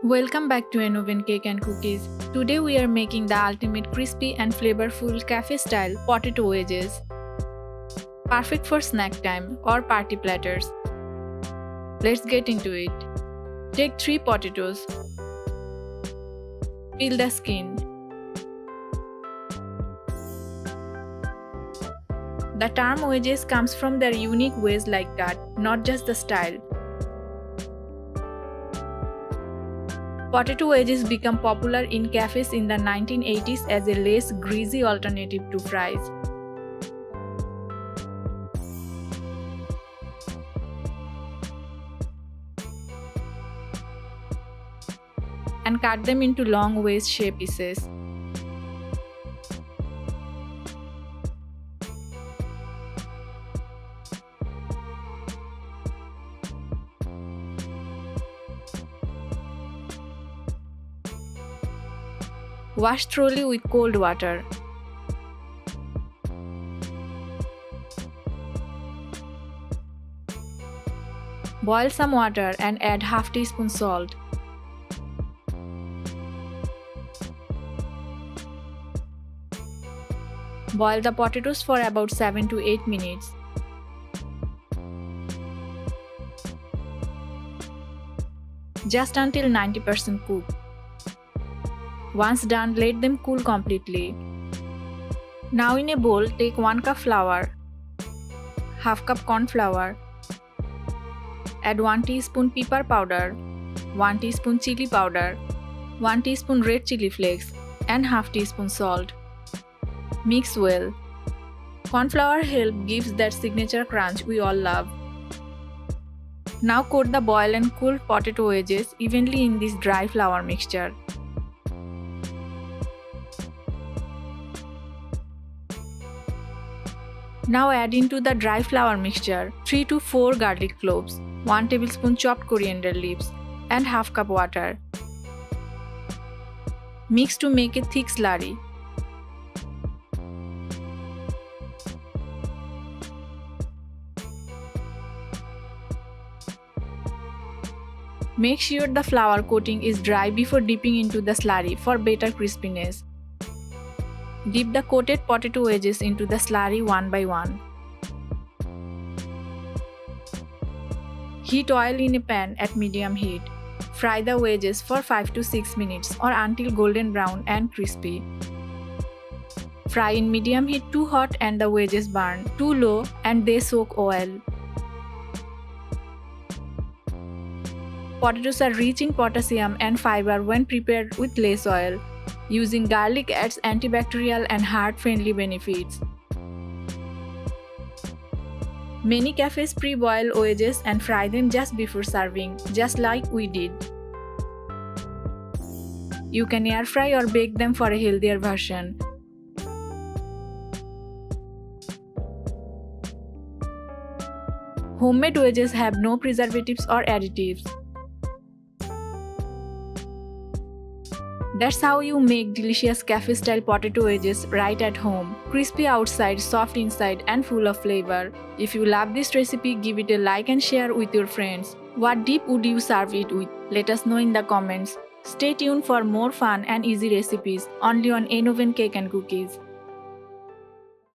Welcome back to Oven Cake and Cookies. Today we are making the ultimate crispy and flavorful cafe style potato wedges. Perfect for snack time or party platters. Let's get into it. Take 3 potatoes. Peel the skin. The term wedges comes from their unique wedge-like cut, not just the style. Potato wedges became popular in cafes in the 1980s as a less greasy alternative to fries. And cut them into long wedge-shaped pieces. Wash thoroughly with cold water. Boil some water and add half teaspoon salt. Boil the potatoes for about 7 to 8 minutes. Just until 90% cooked. Once done, let them cool completely. Now in a bowl, take 1 cup flour, half cup corn flour, add 1 teaspoon pepper powder, 1 teaspoon chili powder, 1 teaspoon red chili flakes, and half teaspoon salt. Mix well. Corn flour help gives that signature crunch we all love. Now coat the boiled and cooled potato wedges evenly in this dry flour mixture. Now add into the dry flour mixture 3 to 4 garlic cloves, 1 tablespoon chopped coriander leaves, and half cup water. Mix to make a thick slurry. Make sure the flour coating is dry before dipping into the slurry for better crispiness. Dip the coated potato wedges into the slurry one by one. Heat oil in a pan at medium heat. Fry the wedges for 5 to 6 minutes or until golden brown and crispy. Fry in medium heat too hot and the wedges burn, too low and they soak oil. Potatoes are rich in potassium and fiber when prepared with less oil. Using garlic adds antibacterial and heart-friendly benefits. Many cafes pre-boil wedges and fry them just before serving, just like we did. You can air fry or bake them for a healthier version. Homemade wedges have no preservatives or additives. That's how you make delicious cafe-style potato wedges right at home. Crispy outside, soft inside, and full of flavor. If you love this recipe, give it a like and share with your friends. What dip would you serve it with? Let us know in the comments. Stay tuned for more fun and easy recipes only on Oven Cake and Cookies.